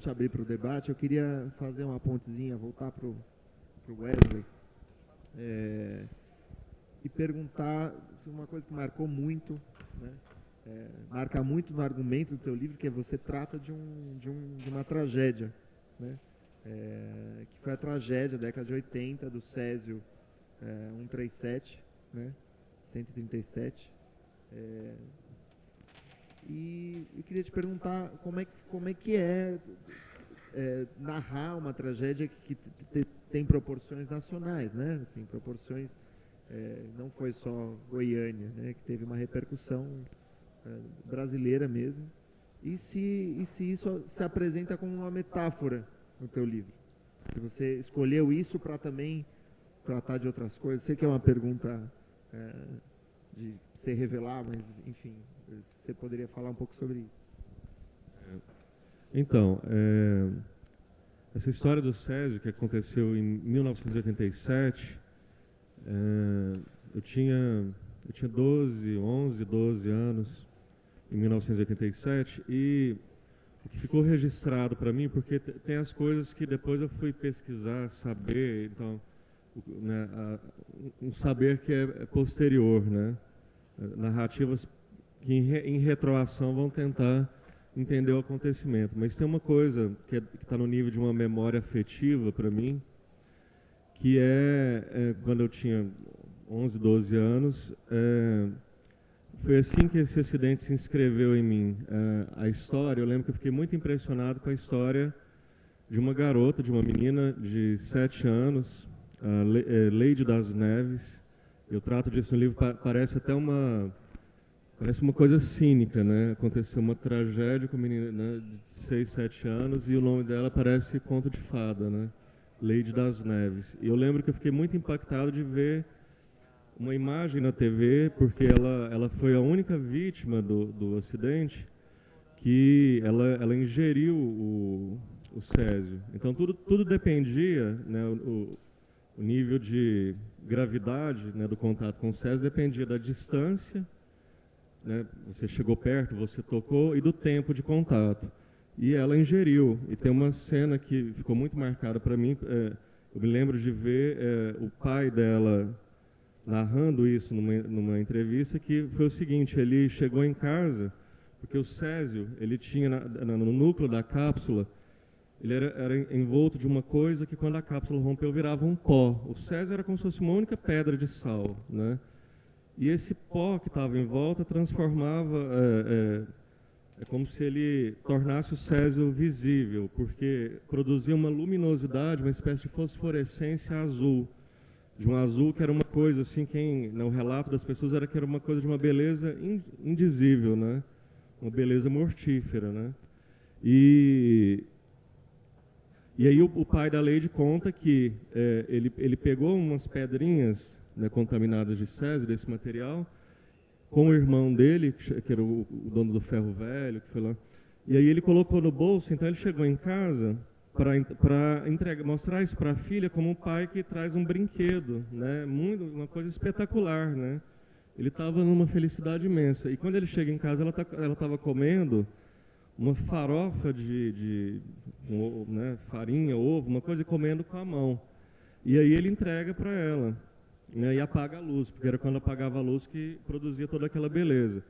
gente abrir para o debate, eu queria fazer uma pontezinha, voltar para o Wesley, e perguntar uma coisa que marcou muito, né? Marca muito no argumento do teu livro, que é você trata de uma tragédia, né? Que foi a tragédia da década de 80 do Césio 137, né? 137. E eu queria te perguntar como é que narrar uma tragédia que tem proporções nacionais, né? Assim, proporções, não foi só Goiânia, né? Que teve uma repercussão brasileira mesmo. E se isso se apresenta como uma metáfora no teu livro? Se você escolheu isso para também tratar de outras coisas? Sei que é uma pergunta de se revelar, mas, enfim, você poderia falar um pouco sobre isso. Então, essa história do Césio, que aconteceu em 1987, eu tinha 11, 12 anos, em 1987, e o que ficou registrado para mim, porque tem as coisas que depois eu fui pesquisar, saber, então, né, um saber que é posterior, né? Narrativas que em retroação vão tentar entender o acontecimento. Mas tem uma coisa que está no nível de uma memória afetiva para mim, que quando eu tinha 11, 12 anos, foi assim que esse acidente se inscreveu em mim. A história, eu lembro que eu fiquei muito impressionado com a história de uma garota, de uma menina de 7 anos, Leide das Neves. Eu trato disso no livro, parece até uma coisa cínica, né? Aconteceu uma tragédia com uma menina, né, de 6, 7 anos, e o nome dela parece conto de fada, né? Leide das Neves. E eu lembro que eu fiquei muito impactado de ver uma imagem na TV, porque ela foi a única vítima do acidente que ela ingeriu o Césio. Então tudo dependia, né, o nível de gravidade, né, do contato com o Césio dependia da distância, né, você chegou perto, você tocou, e do tempo de contato. E ela ingeriu. E tem uma cena que ficou muito marcada para mim. Eu me lembro de ver o pai dela narrando isso numa entrevista, que foi o seguinte: ele chegou em casa, porque o Césio, ele tinha no núcleo da cápsula, ele era envolto de uma coisa que, quando a cápsula rompeu, virava um pó. O Césio era como se fosse uma única pedra de sal, né? E esse pó que estava em volta transformava, é como se ele tornasse o Césio visível, porque produzia uma luminosidade, uma espécie de fosforescência azul, de um azul que era uma coisa assim, no relato das pessoas era que era uma coisa de uma beleza indizível, né? Uma beleza mortífera, né? E aí o pai da Leide conta que ele pegou umas pedrinhas, né, contaminadas de Césio, desse material, com o irmão dele, que era o dono do ferro velho, que foi lá. E aí ele colocou no bolso. Então ele chegou em casa para mostrar isso para a filha, como um pai que traz um brinquedo, né? Uma coisa espetacular, né? Ele estava numa felicidade imensa. E quando ele chega em casa, ela estava comendo uma farofa né, farinha, ovo, uma coisa, comendo com a mão. E aí ele entrega para ela, né, e apaga a luz, porque era quando apagava a luz que produzia toda aquela beleza.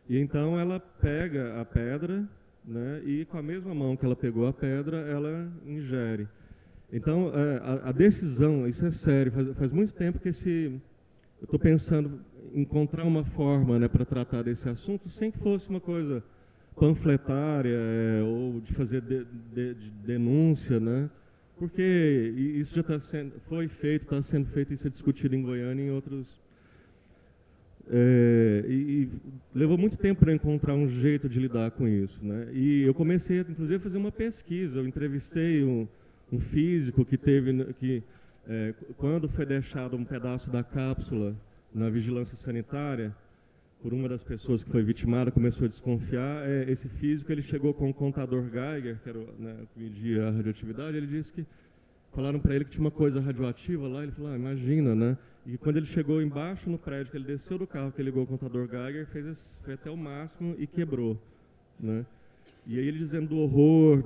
E então ela pega a pedra, né, e com a mesma mão que ela pegou a pedra, ela ingere. Então, a decisão, isso é sério, faz muito tempo que eu estou pensando em encontrar uma forma, né, para tratar desse assunto, sem que fosse uma coisa panfletária, ou de fazer de denúncia, né? Porque isso já foi feito, está sendo feito, isso é discutido em Goiânia e em outros. E levou muito tempo para encontrar um jeito de lidar com isso, né? E eu comecei, inclusive, a fazer uma pesquisa. Eu entrevistei um físico que quando foi deixado um pedaço da cápsula na vigilância sanitária, por uma das pessoas que foi vitimada, começou a desconfiar. Esse físico, ele chegou com um contador Geiger, que era, né, que media a radioatividade. Ele disse que falaram para ele que tinha uma coisa radioativa lá. Ele falou: imagina, né? E quando ele chegou embaixo no prédio, que ele desceu do carro, que ligou o contador Geiger, foi até o máximo e quebrou, né? E aí ele dizendo do horror,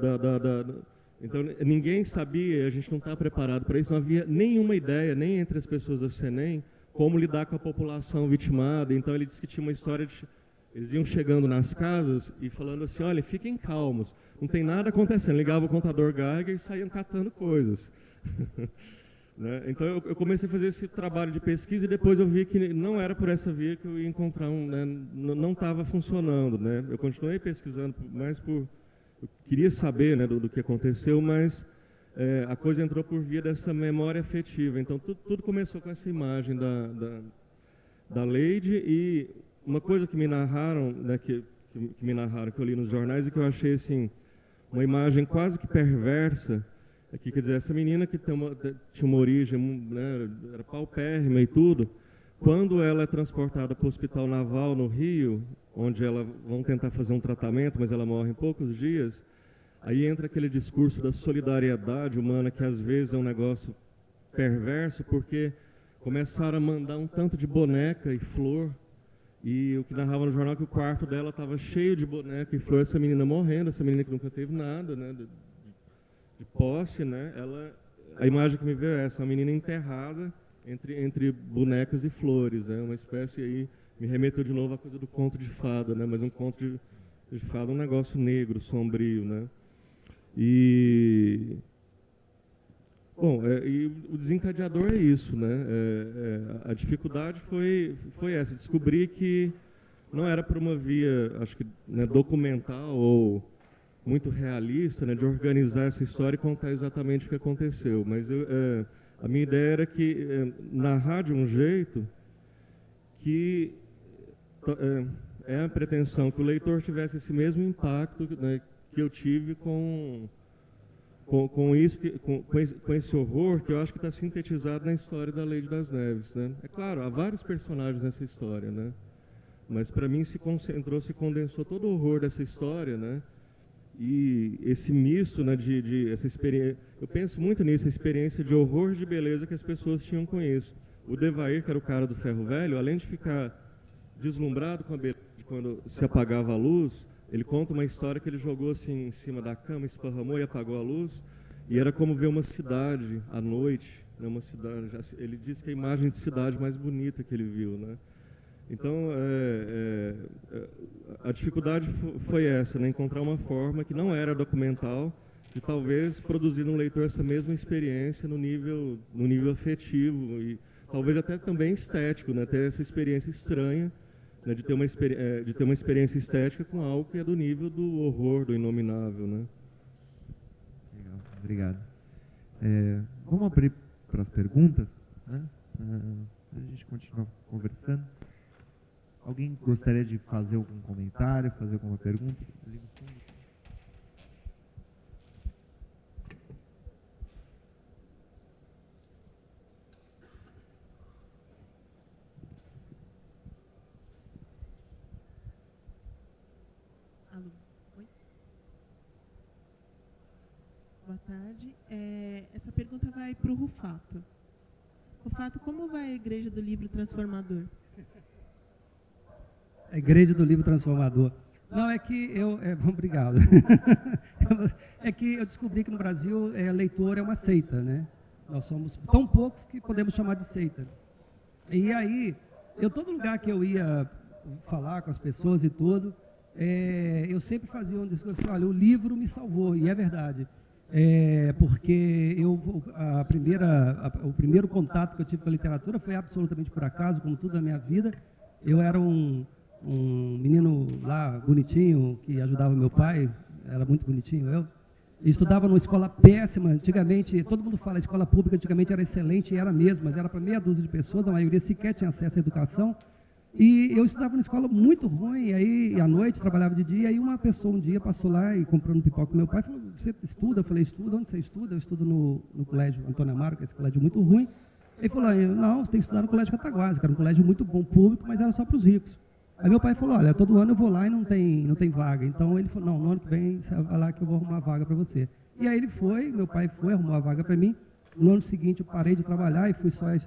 então ninguém sabia, a gente não está preparado para isso, não havia nenhuma ideia, nem entre as pessoas da CENEM, como lidar com a população vitimada. Então ele disse que tinha uma história de... Eles iam chegando nas casas e falando assim, olha, fiquem calmos, não tem nada acontecendo. Ligava o contador Geiger e saíam catando coisas. Né? Então eu comecei a fazer esse trabalho de pesquisa e depois eu vi que não era por essa via que eu ia encontrar né? Não estava funcionando. Né? Eu continuei pesquisando, mais por... Eu queria saber, né, do que aconteceu, mas a coisa entrou por via dessa memória afetiva. Então tudo começou com essa imagem da Leide e... Uma coisa que me narraram, né, que eu li nos jornais e que eu achei assim, uma imagem quase que perversa, que quer dizer, essa menina que tinha uma origem, né, era paupérrima e tudo, quando ela é transportada para o Hospital Naval no Rio, onde vão tentar fazer um tratamento, mas ela morre em poucos dias, aí entra aquele discurso da solidariedade humana, que às vezes é um negócio perverso, porque começaram a mandar um tanto de boneca e flor. E o que narrava no jornal é que o quarto dela estava cheio de boneca e flor, essa menina morrendo, essa menina que nunca teve nada, né, de posse, né, a imagem que me veio é essa, uma menina enterrada entre bonecas e flores, né, uma espécie aí, me remeteu de novo à coisa do conto de fada, né, mas um conto de fada é um negócio negro, sombrio, né. Bom, e o desencadeador é isso, né? A dificuldade foi essa, descobrir que não era por uma via, acho que, né, documental ou muito realista, né, de organizar essa história e contar exatamente o que aconteceu. Mas a minha ideia era que narrar de um jeito que é a pretensão que o leitor tivesse esse mesmo impacto, né, que eu tive com esse horror que eu acho que está sintetizado na história da Leide das Neves, né? É claro, há vários personagens nessa história, né? Mas para mim se condensou todo o horror dessa história, né? E esse misto, né, essa experiência, eu penso muito nisso, a experiência de horror e de beleza que as pessoas tinham com isso. O Devair, que era o cara do ferro velho, além de ficar deslumbrado com a beleza quando se apagava a luz, ele conta uma história que ele jogou assim em cima da cama, esparramou e apagou a luz, e era como ver uma cidade à noite, né, uma cidade. Ele disse que é a imagem de cidade mais bonita que ele viu, né? Então, a dificuldade foi essa, né, encontrar uma forma que não era documental, de talvez produzir no leitor essa mesma experiência no nível afetivo e talvez até também estético, né, ter essa experiência estranha, né, de ter uma experiência estética com algo que é do nível do horror, do inominável, né? Legal, obrigado. Vamos abrir para as perguntas, né? A gente continua conversando. Alguém gostaria de fazer algum comentário, fazer alguma pergunta? Alô. Oi? Boa tarde. Essa pergunta vai para o Rufato. Rufato, como vai a Igreja do Livro Transformador? A Igreja do Livro Transformador. Não, é que eu... obrigado. É que eu descobri que no Brasil leitor é uma seita, né? Nós somos tão poucos que podemos chamar de seita. E aí, todo lugar que eu ia falar com as pessoas e tudo, eu sempre fazia um discurso assim, olha, o livro me salvou, e é verdade. Porque o primeiro contato que eu tive com a literatura foi absolutamente por acaso, como tudo na minha vida. Eu era um menino lá, bonitinho, que ajudava meu pai, era muito bonitinho, eu estudava numa escola péssima, antigamente, todo mundo fala, a escola pública antigamente era excelente, e era mesmo, mas era para meia dúzia de pessoas, a maioria sequer tinha acesso à educação, e eu estudava numa escola muito ruim, e aí à noite, trabalhava de dia, e aí uma pessoa um dia passou lá e comprando pipoca com meu pai, falou, você estuda? Eu falei, estudo, onde você estuda? Eu estudo no colégio Antônio Amaro, que é esse colégio muito ruim. Ele falou, não, você tem que estudar no colégio Cataguases, que era um colégio muito bom, público, mas era só para os ricos. Aí meu pai falou, olha, todo ano eu vou lá e não tem vaga. Então ele falou, não, no ano que vem você vai lá que eu vou arrumar vaga para você. E aí ele foi, meu pai foi, arrumou a vaga para mim. No ano seguinte eu parei de trabalhar e fui estar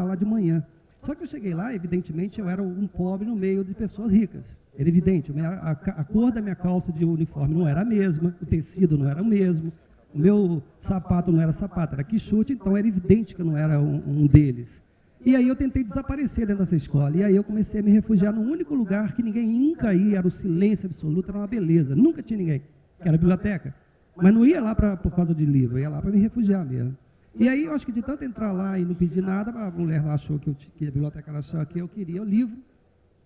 lá de manhã. Só que eu cheguei lá, evidentemente, eu era um pobre no meio de pessoas ricas. Era evidente, a cor da minha calça de uniforme não era a mesma, o tecido não era o mesmo, o meu sapato não era sapato, era quichute, então era evidente que eu não era um deles. E aí eu tentei desaparecer dentro dessa escola, e aí eu comecei a me refugiar no único lugar que ninguém nunca ia, era o silêncio absoluto, era uma beleza, nunca tinha ninguém, que era a biblioteca. Mas não ia lá por causa de livro, eu ia lá para me refugiar mesmo. E aí eu acho que de tanto entrar lá e não pedir nada, a mulher lá achou que a biblioteca achou que eu queria o livro,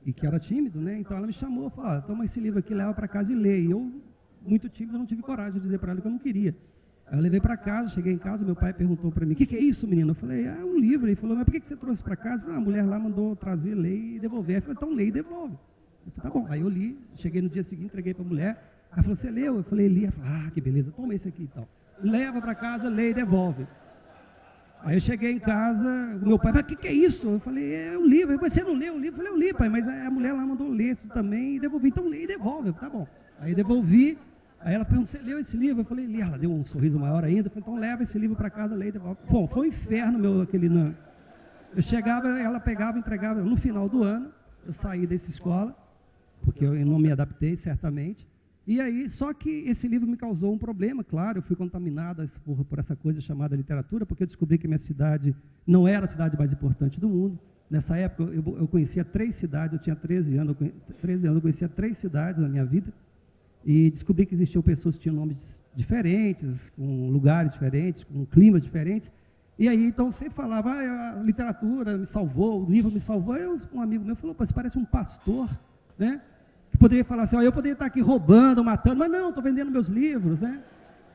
e que era tímido, né? Então ela me chamou, falou, toma esse livro aqui, leva para casa e lê. E eu, muito tímido, não tive coragem de dizer para ela que eu não queria. Aí eu levei para casa, cheguei em casa, meu pai perguntou para mim, o que é isso, menino? Eu falei, é um livro. Ele falou, mas por que você trouxe para casa? Eu falei, a mulher lá mandou trazer, ler e devolver. Eu falei, então lê e devolve. Eu falei, tá bom. Aí eu li, cheguei no dia seguinte, entreguei para a mulher. Ela falou, você leu? Eu falei, li. Ela falou, que beleza, toma esse aqui então. Leva para casa, lê e devolve. Aí eu cheguei em casa, o meu pai, mas o que é isso? Eu falei, é um livro. Você não leu o livro? Eu falei, eu li, pai, mas a mulher lá mandou ler isso também e devolvi. Então lê e devolve. Eu falei, tá bom. Aí devolvi, aí ela perguntou, você leu esse livro? Eu falei, li. Ela deu um sorriso maior ainda. Eu falei, então leva esse livro para casa, lê e devolve. Bom, foi um inferno meu aquele... Eu chegava, ela pegava, entregava. No final do ano, eu saí dessa escola, porque eu não me adaptei, certamente. E aí, só que esse livro me causou um problema, claro, eu fui contaminado por essa coisa chamada literatura, porque eu descobri que minha cidade não era a cidade mais importante do mundo. Nessa época, eu conhecia 3 cidades, eu tinha 13 anos, eu conhecia 3 cidades na minha vida, e descobri que existiam pessoas que tinham nomes diferentes, com lugares diferentes, com climas diferentes, e aí, então, sempre falava, a literatura me salvou, o livro me salvou. Aí um amigo meu falou, você parece um pastor, né? Que poderia falar assim, eu poderia estar aqui roubando, matando, mas não, estou vendendo meus livros, né?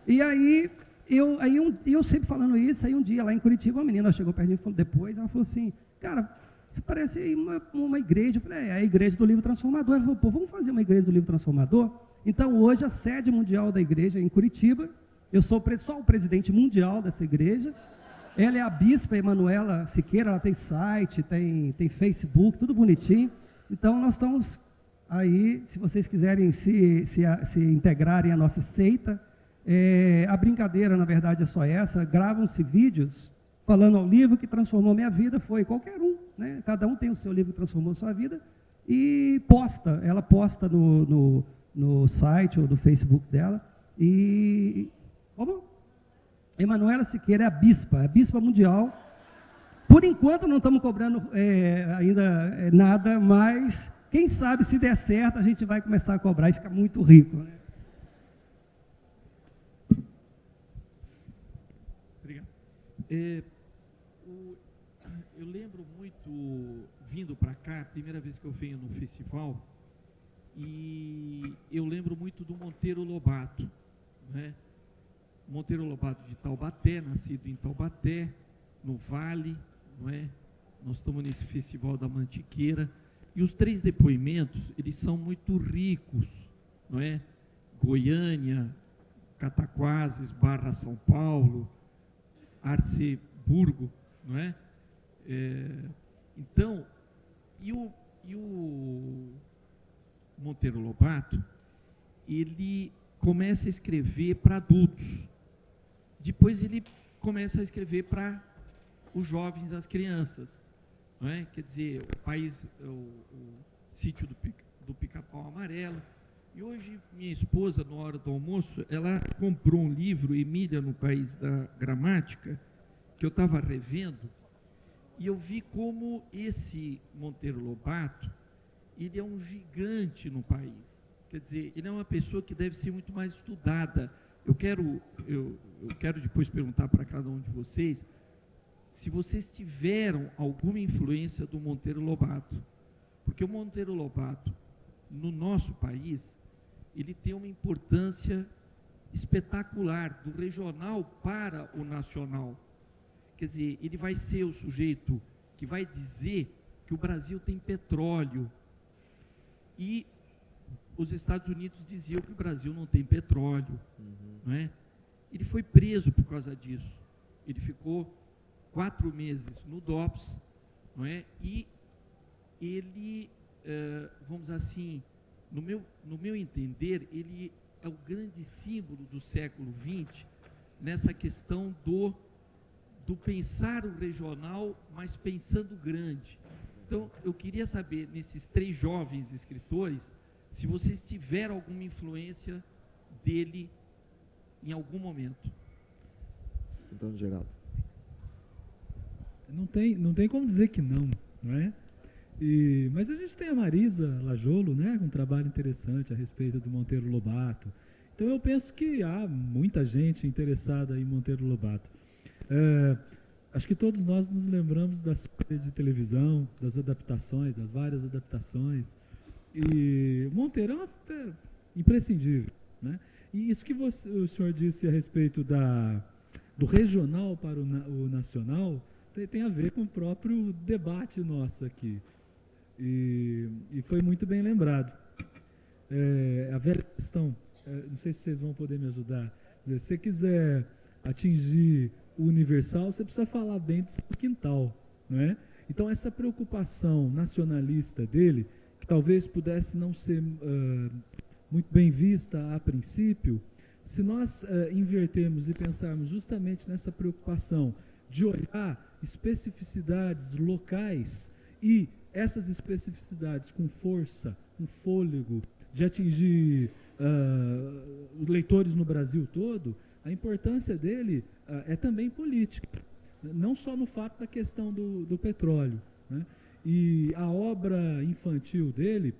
E aí, eu sempre falando isso, aí um dia lá em Curitiba, uma menina chegou perto de mim e falou, depois, ela falou assim, cara, você parece aí uma igreja. Eu falei, é a igreja do Livro Transformador. Ela falou, pô, vamos fazer uma igreja do Livro Transformador? Então, hoje, a sede mundial da igreja é em Curitiba, eu sou só o presidente mundial dessa igreja, ela é a bispa Emanuela Siqueira, ela tem site, tem Facebook, tudo bonitinho, então nós estamos... Aí, se vocês quiserem se integrarem à nossa seita, a brincadeira, na verdade, é só essa, gravam-se vídeos falando ao livro que transformou minha vida, foi qualquer um, né? Cada um tem o seu livro que transformou sua vida, e ela posta no site ou no Facebook dela, e... Como? Emanuela Siqueira é a bispa mundial. Por enquanto não estamos cobrando ainda nada, mas... Quem sabe, se der certo, a gente vai começar a cobrar e ficar muito rico, né? Obrigado. Eu lembro muito, vindo para cá, a primeira vez que eu venho no festival, e eu lembro muito do Monteiro Lobato, né? Monteiro Lobato de Taubaté, nascido em Taubaté, no Vale, não é? Nós estamos nesse festival da Mantiqueira. E os 3 depoimentos, eles são muito ricos, não é? Goiânia, Cataquases, Barra São Paulo, Arceburgo, não é? Então, e o Monteiro Lobato, ele começa a escrever para adultos, depois ele começa a escrever para os jovens, as crianças. Não é? Quer dizer, o sítio do Pica-Pau Amarelo. E hoje, minha esposa, na hora do almoço, ela comprou um livro, Emília no País da Gramática, que eu estava revendo, e eu vi como esse Monteiro Lobato, ele é um gigante no país. Quer dizer, ele é uma pessoa que deve ser muito mais estudada. Eu quero depois perguntar para cada um de vocês, se vocês tiveram alguma influência do Monteiro Lobato, porque o Monteiro Lobato, no nosso país, ele tem uma importância espetacular, do regional para o nacional. Quer dizer, ele vai ser o sujeito que vai dizer que o Brasil tem petróleo, e os Estados Unidos diziam que o Brasil não tem petróleo, não é? Ele foi preso por causa disso, ele ficou 4 meses no DOPS, não é? E ele, vamos dizer assim, no meu entender, ele é o grande símbolo do século XX, nessa questão do pensar o regional, mas pensando grande. Então, eu queria saber, nesses 3 jovens escritores, se vocês tiveram alguma influência dele em algum momento. Então, Geraldo. Não tem como dizer que não, não é? Mas a gente tem a Marisa Lajolo, né, com um trabalho interessante a respeito do Monteiro Lobato. Então eu penso que há muita gente interessada em Monteiro Lobato. Acho que todos nós nos lembramos da série de televisão, das adaptações, das várias adaptações. E Monteiro é imprescindível, né? E isso que o senhor disse a respeito do regional para o nacional tem a ver com o próprio debate nosso aqui. E foi muito bem lembrado. A velha questão, não sei se vocês vão poder me ajudar. Se você quiser atingir o universal, você precisa falar bem do seu quintal, não é? Então, essa preocupação nacionalista dele, que talvez pudesse não ser muito bem vista a princípio, se nós invertermos e pensarmos justamente nessa preocupação de olhar especificidades locais e essas especificidades com força, com fôlego, de atingir os leitores no Brasil todo, a importância dele é também política, não só no fato da questão do petróleo, né? E a obra infantil dele,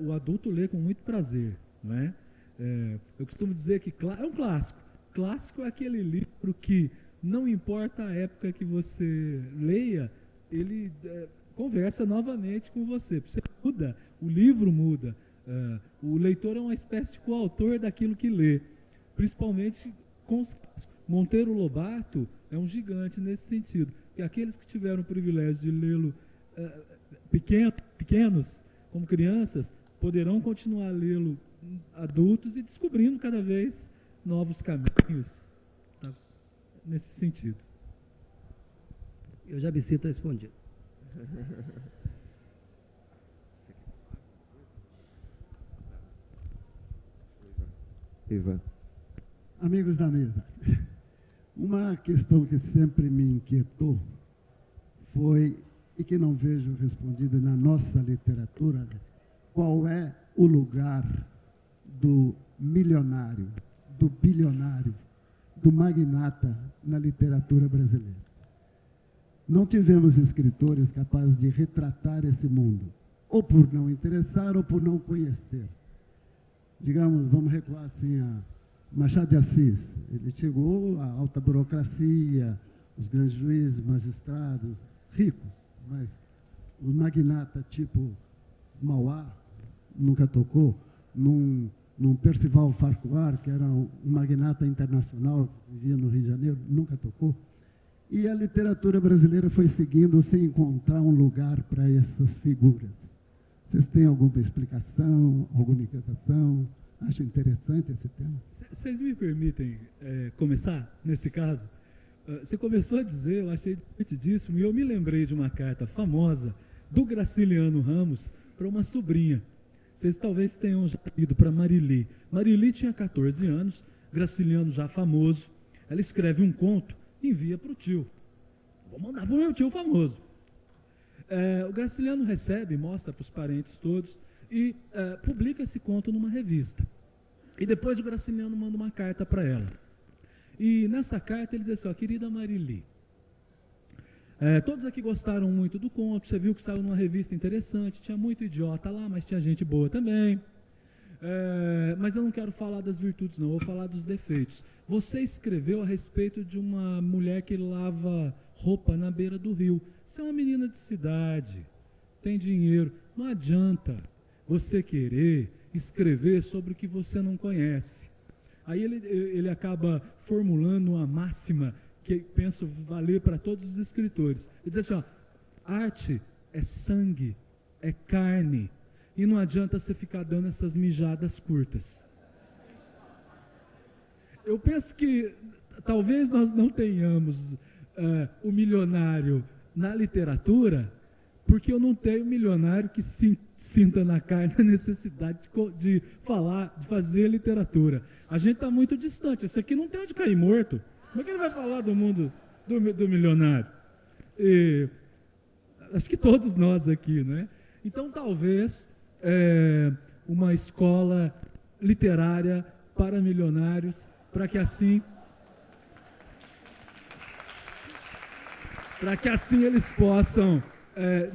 o adulto lê com muito prazer, não é? Eu costumo dizer que é um clássico. Clássico é aquele livro que, não importa a época que você leia, ele conversa novamente com você. Você muda, o livro muda. O leitor é uma espécie de coautor daquilo que lê, principalmente com os clássicos. Monteiro Lobato é um gigante nesse sentido. E aqueles que tiveram o privilégio de lê-lo pequenos, como crianças, poderão continuar a lê-lo adultos e descobrindo cada vez novos caminhos, tá? Nesse sentido. Eu já me sinto respondido. Ivan. Amigos da mesa, uma questão que sempre me inquietou foi, e que não vejo respondida na nossa literatura, qual é o lugar do milionário, do bilionário, do magnata na literatura brasileira. Não tivemos escritores capazes de retratar esse mundo, ou por não interessar, ou por não conhecer. Digamos, vamos recuar assim a Machado de Assis. Ele chegou à alta burocracia, os grandes juízes, magistrados, ricos, mas o magnata tipo Mauá nunca tocou, num Percival Farquhar, que era um magnata internacional, vivia no Rio de Janeiro, nunca tocou. E a literatura brasileira foi seguindo sem encontrar um lugar para essas figuras. Vocês têm alguma explicação, alguma inquietação? Acho interessante esse tema. Vocês me permitem começar, nesse caso? Você começou a dizer, eu achei divertidíssimo, e eu me lembrei de uma carta famosa do Graciliano Ramos para uma sobrinha. Vocês talvez tenham já lido para Marili. Marili tinha 14 anos, Graciliano já famoso. Ela escreve um conto e envia para o tio. Vou mandar para o meu tio famoso. O Graciliano recebe, mostra para os parentes todos e publica esse conto numa revista. E depois o Graciliano manda uma carta para ela. E nessa carta ele diz assim, querida Marili, todos aqui gostaram muito do conto, você viu que saiu numa revista interessante, tinha muito idiota lá, mas tinha gente boa também. Mas eu não quero falar das virtudes não, eu vou falar dos defeitos. Você escreveu a respeito de uma mulher que lava roupa na beira do rio. Você é uma menina de cidade, tem dinheiro, não adianta você querer escrever sobre o que você não conhece. Aí ele acaba formulando uma máxima que penso valer para todos os escritores. Ele diz assim, arte é sangue, é carne, e não adianta você ficar dando essas mijadas curtas. Eu penso que talvez nós não tenhamos o milionário na literatura, porque eu não tenho milionário que sinta na carne a necessidade de falar, de fazer literatura. A gente está muito distante. Esse aqui não tem onde cair morto. Como é que ele vai falar do mundo do milionário? Acho que todos nós aqui, né? Então, talvez uma escola literária para milionários, para que assim eles possam,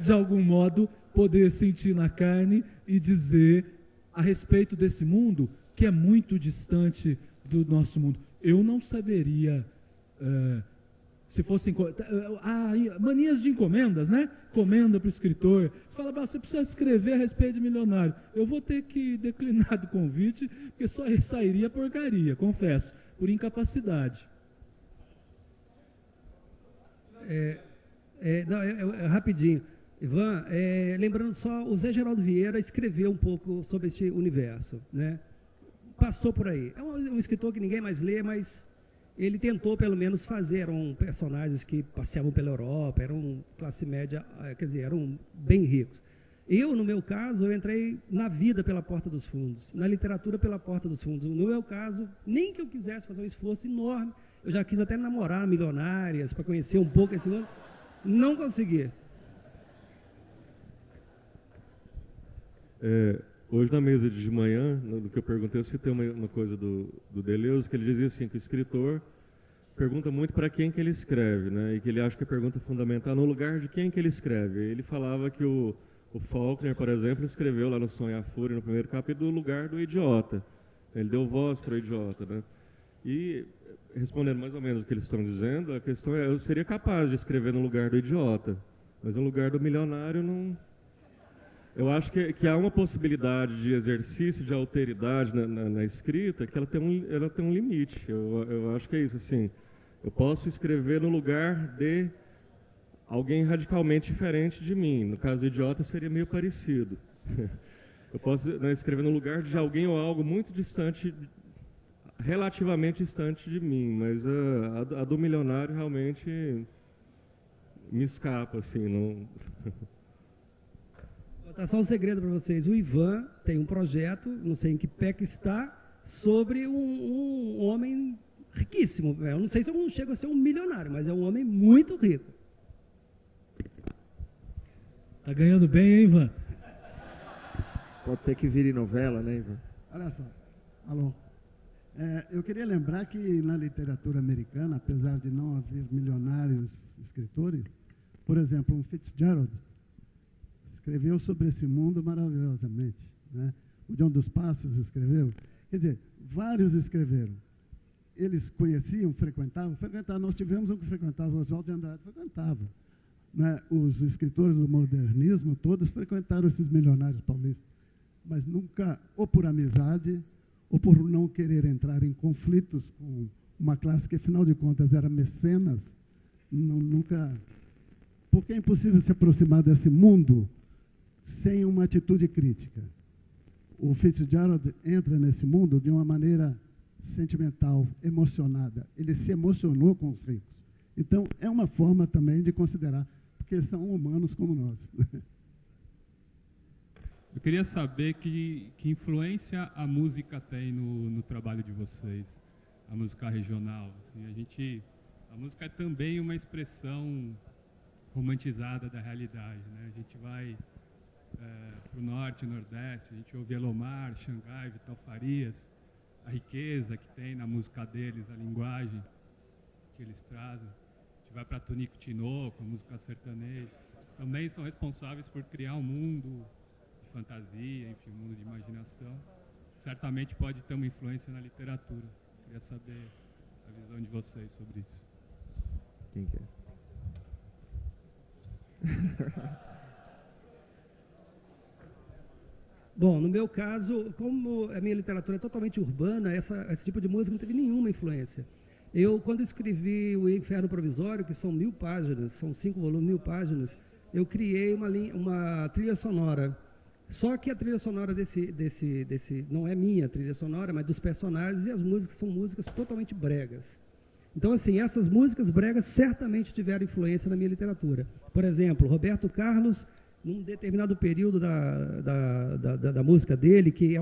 de algum modo, poder sentir na carne e dizer a respeito desse mundo que é muito distante do nosso mundo. Eu não saberia, se fosse... manias de encomendas, né? Comenda para o escritor. Você fala, você precisa escrever a respeito de milionário. Eu vou ter que declinar do convite, porque só sairia porcaria, confesso, por incapacidade. Rapidinho. Ivan, lembrando só, o Zé Geraldo Vieira escreveu um pouco sobre este universo, né? Passou por aí. É um escritor que ninguém mais lê, mas ele tentou pelo menos fazer. Eram personagens que passeavam pela Europa, eram classe média, quer dizer, eram bem ricos. Eu, no meu caso, eu entrei na vida pela porta dos fundos, na literatura pela porta dos fundos. No meu caso, nem que eu quisesse fazer um esforço enorme, eu já quis até namorar milionárias para conhecer um pouco esse mundo, não consegui. Hoje na mesa de manhã, no que eu perguntei, eu citei uma coisa do Deleuze, que ele dizia assim, que o escritor pergunta muito para quem que ele escreve, né? E que ele acha que a pergunta fundamental é no lugar de quem que ele escreve. Ele falava que o Faulkner, por exemplo, escreveu lá no Sonho e a Fúria, no primeiro capítulo, do lugar do idiota. Ele deu voz para o idiota, né? E, respondendo mais ou menos o que eles estão dizendo, a questão é, eu seria capaz de escrever no lugar do idiota, mas no lugar do milionário não... Eu acho que há uma possibilidade de exercício de alteridade na escrita, que ela tem um limite. Eu acho que é isso, assim. Eu posso escrever no lugar de alguém radicalmente diferente de mim. No caso do idiota, seria meio parecido. Eu posso escrever no lugar de alguém ou algo muito distante, relativamente distante de mim, mas a do milionário realmente me escapa, assim, não... Vou botar só um segredo para vocês. O Ivan tem um projeto, não sei em que pé que está, sobre um homem riquíssimo. Eu não sei se eu não chego a ser um milionário, mas é um homem muito rico. Tá ganhando bem, hein, Ivan? Pode ser que vire novela, né, Ivan? Olha só. Alô. Eu queria lembrar que na literatura americana, apesar de não haver milionários escritores, por exemplo, um Fitzgerald escreveu sobre esse mundo maravilhosamente, né? O João dos Passos escreveu. Quer dizer, vários escreveram. Eles conheciam, frequentavam. Nós tivemos um que frequentava, o Oswald de Andrade frequentava. Né? Os escritores do modernismo todos frequentaram esses milionários paulistas, mas nunca, ou por amizade, ou por não querer entrar em conflitos com uma classe que, afinal de contas, era mecenas, nunca... Porque é impossível se aproximar desse mundo sem uma atitude crítica. O Fitzgerald entra nesse mundo de uma maneira sentimental, emocionada. Ele se emocionou com os ricos. Então, é uma forma também de considerar, porque são humanos como nós. Eu queria saber que influência a música tem no trabalho de vocês, a música regional. Assim, a música é também uma expressão romantizada da realidade, né? A gente vai para o norte e nordeste, a gente ouve Elomar, Xangai, Vital Farias, a riqueza que tem na música deles, a linguagem que eles trazem. A gente vai para Tonico Tinoco, a música sertaneja. Também são responsáveis por criar um mundo de fantasia, enfim, um mundo de imaginação. Certamente pode ter uma influência na literatura. Queria saber a visão de vocês sobre isso. Quem quer? Bom, no meu caso, como a minha literatura é totalmente urbana, esse tipo de música não teve nenhuma influência. Eu, quando escrevi O Inferno Provisório, que são 1000 páginas, são 5 volumes, 1000 páginas, eu criei uma trilha sonora. Só que a trilha sonora desse não é minha trilha sonora, mas dos personagens, e as músicas são músicas totalmente bregas. Então, assim, essas músicas bregas certamente tiveram influência na minha literatura. Por exemplo, Roberto Carlos, num determinado período da música dele, que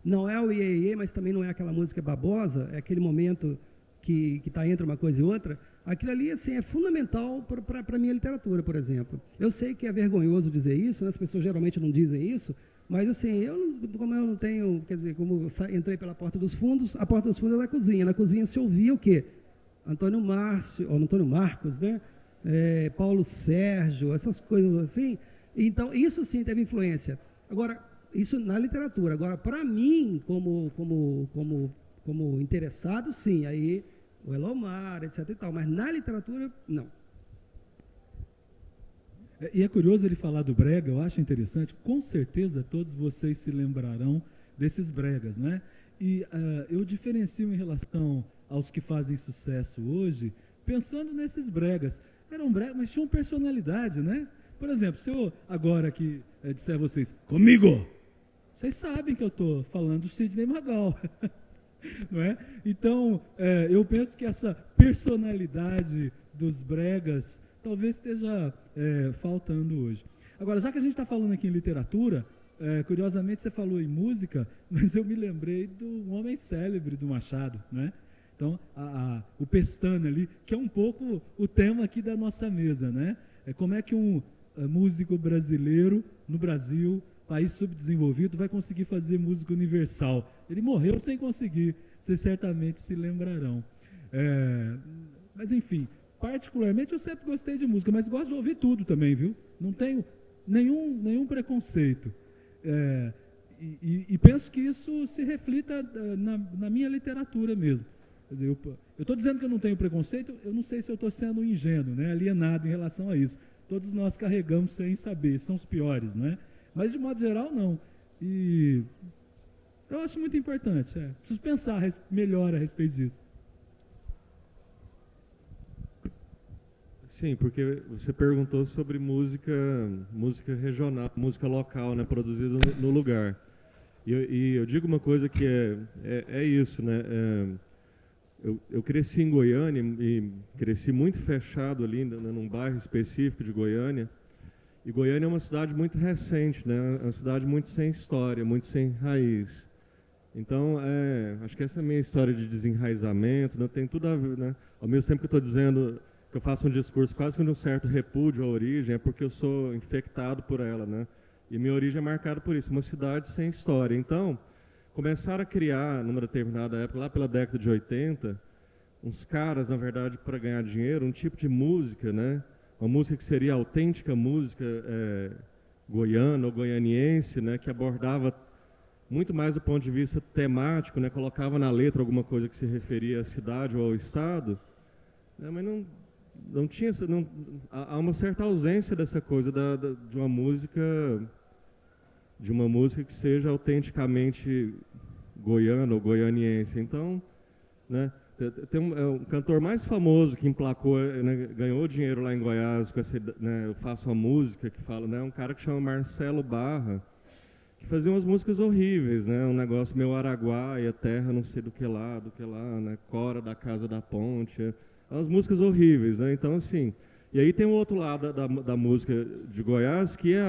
não é o Iê, Iê, mas também não é aquela música babosa, é aquele momento que está entre uma coisa e outra, aquilo ali assim, é fundamental para a minha literatura, por exemplo. Eu sei que é vergonhoso dizer isso, né? As pessoas geralmente não dizem isso, Mas assim, como eu não tenho, quer dizer, como eu entrei pela porta dos fundos, a porta dos fundos é da cozinha. Na cozinha se ouvia o quê? Antônio Marcos, né? Paulo Sérgio, essas coisas assim. Então, isso sim teve influência. Agora, isso na literatura. Agora, para mim, como interessado, sim. Aí, o Elomar, etc e tal. Mas na literatura, não. E é curioso ele falar do brega, eu acho interessante. Com certeza, todos vocês se lembrarão desses bregas, né? E eu diferencio em relação aos que fazem sucesso hoje, pensando nesses bregas. Eram bregas, mas tinham personalidade, né? Por exemplo, se eu agora aqui disser a vocês, comigo, vocês sabem que eu estou falando do Sidney Magal, não é? Então, eu penso que essa personalidade dos bregas talvez esteja faltando hoje. Agora, já que a gente está falando aqui em literatura, curiosamente você falou em música, mas eu me lembrei do Homem Célebre do Machado, né? Então, o Pestana ali, que é um pouco o tema aqui da nossa mesa, né? Como é que um músico brasileiro, no Brasil, país subdesenvolvido, vai conseguir fazer música universal? Ele morreu sem conseguir, vocês certamente se lembrarão. Mas, enfim, particularmente eu sempre gostei de música, mas gosto de ouvir tudo também, viu? Não tenho nenhum preconceito. E penso que isso se reflita na minha literatura mesmo. Quer dizer, eu estou dizendo que eu não tenho preconceito, eu não sei se eu estou sendo ingênuo, né, alienado em relação a isso. Todos nós carregamos sem saber, são os piores, né? Mas de modo geral, não. E eu acho muito importante. Preciso pensar melhor a respeito disso. Sim, porque você perguntou sobre música regional, música local, né, produzida no lugar. E eu digo uma coisa que é isso, né? Eu cresci em Goiânia e cresci muito fechado ali, num bairro específico de Goiânia. E Goiânia é uma cidade muito recente, né? É uma cidade muito sem história, muito sem raiz. Então, acho que essa minha história de desenraizamento, né, tem tudo a ver, né? Ao mesmo tempo que eu estou dizendo que eu faço um discurso quase com um certo repúdio à origem, é porque eu sou infectado por ela, né? E minha origem é marcada por isso, uma cidade sem história. Então, começaram a criar, numa determinada época, lá pela década de 80, uns caras, na verdade, para ganhar dinheiro, um tipo de música, né? Uma música que seria a autêntica música goiana ou goianiense, né? Que abordava muito mais do ponto de vista temático, né? Colocava na letra alguma coisa que se referia à cidade ou ao estado, né? Mas não tinha... há uma certa ausência dessa coisa de uma música que seja autenticamente goiana ou goianiense. Então, né, tem um cantor mais famoso que emplacou, né, ganhou dinheiro lá em Goiás com essa, né, eu faço uma música que fala, né, um cara que chama Marcelo Barra, que fazia umas músicas horríveis, né, um negócio meu Araguaia, terra não sei do que lá, né, Cora da Casa da Ponte, umas músicas horríveis, né, então assim... E aí tem o outro lado da música de Goiás, que é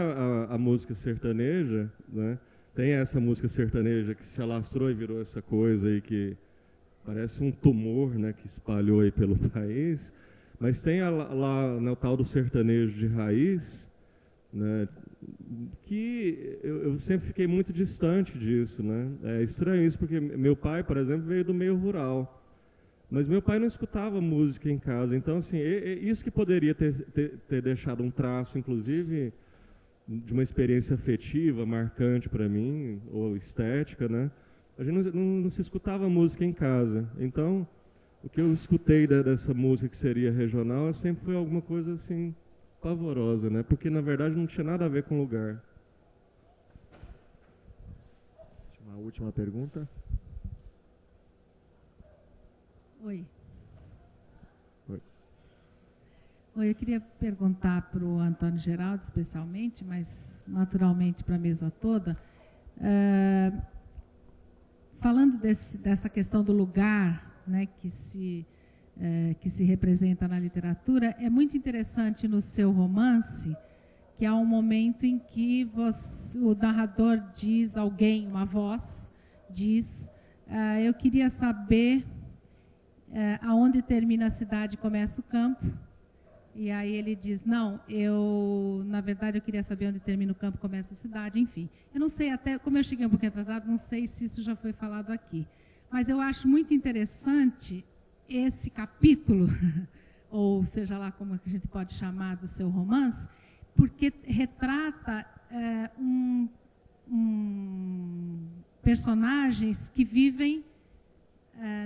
a música sertaneja, né? Tem essa música sertaneja que se alastrou e virou essa coisa aí que parece um tumor, né, que espalhou aí pelo país. Mas tem lá no tal do sertanejo de raiz, né, que eu sempre fiquei muito distante disso, né? É estranho isso, porque meu pai, por exemplo, veio do meio rural. Mas meu pai não escutava música em casa, então assim, isso que poderia ter deixado um traço, inclusive, de uma experiência afetiva, marcante para mim, ou estética, né? A gente não se escutava música em casa, então o que eu escutei dessa música que seria regional sempre foi alguma coisa assim, pavorosa, né? Porque na verdade não tinha nada a ver com o lugar. Uma última pergunta. Oi, eu queria perguntar para o Antônio Geraldo, especialmente, mas naturalmente para a mesa toda, falando dessa questão do lugar, né, que se representa na literatura, é muito interessante no seu romance que há um momento em que o narrador diz, uma voz diz, eu queria saber... aonde termina a cidade e começa o campo, E aí ele diz, não, na verdade, eu queria saber onde termina o campo, começa a cidade, enfim. Eu não sei, até como eu cheguei um pouquinho atrasado, não sei se isso já foi falado aqui. Mas eu acho muito interessante esse capítulo, ou seja lá como a gente pode chamar do seu romance, porque retrata personagens que vivem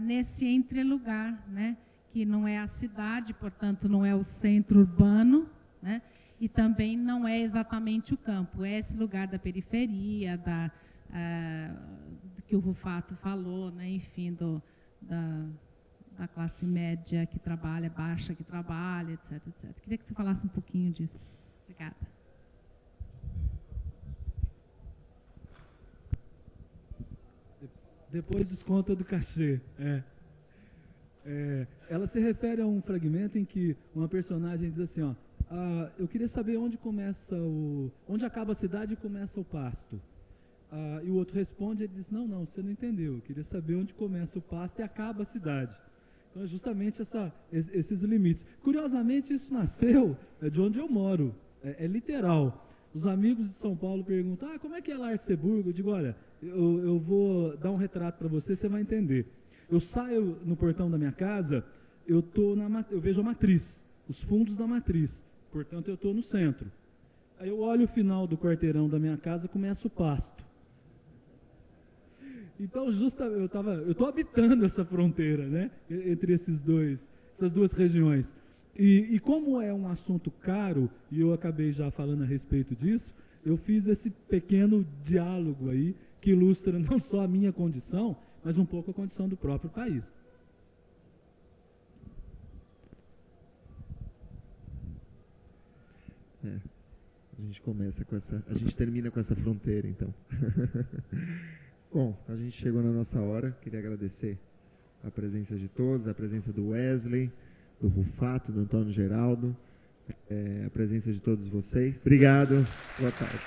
nesse entrelugar, né? Que não é a cidade, portanto, não é o centro urbano, né? E também não é exatamente o campo, é esse lugar da periferia, que o Rufato falou, né? Enfim, da classe média que trabalha, baixa que trabalha, etc, etc. Queria que você falasse um pouquinho disso. Obrigada. Depois desconta do cachê. Ela se refere a um fragmento em que uma personagem diz assim, ó, eu queria saber onde acaba a cidade e começa o pasto. E o outro responde, ele diz, não, você não entendeu, eu queria saber onde começa o pasto e acaba a cidade. Então é justamente esses limites. Curiosamente, isso nasceu de onde eu moro, é literal. Os amigos de São Paulo perguntam, como é que é lá Arceburgo? Eu digo, olha, eu vou dar um retrato para você vai entender. Eu saio no portão da minha casa, eu vejo a matriz, os fundos da matriz, portanto eu estou no centro. Aí eu olho o final do quarteirão da minha casa, começa o pasto. Então, eu estou habitando essa fronteira, né, entre essas duas regiões. E como é um assunto caro, e eu acabei já falando a respeito disso, eu fiz esse pequeno diálogo aí, que ilustra não só a minha condição, mas um pouco a condição do próprio país. A gente termina com essa fronteira, então. Bom, a gente chegou na nossa hora. Queria agradecer a presença de todos, a presença do Wesley, do Rufato, do Antônio Geraldo, a presença de todos vocês. Obrigado. Boa tarde.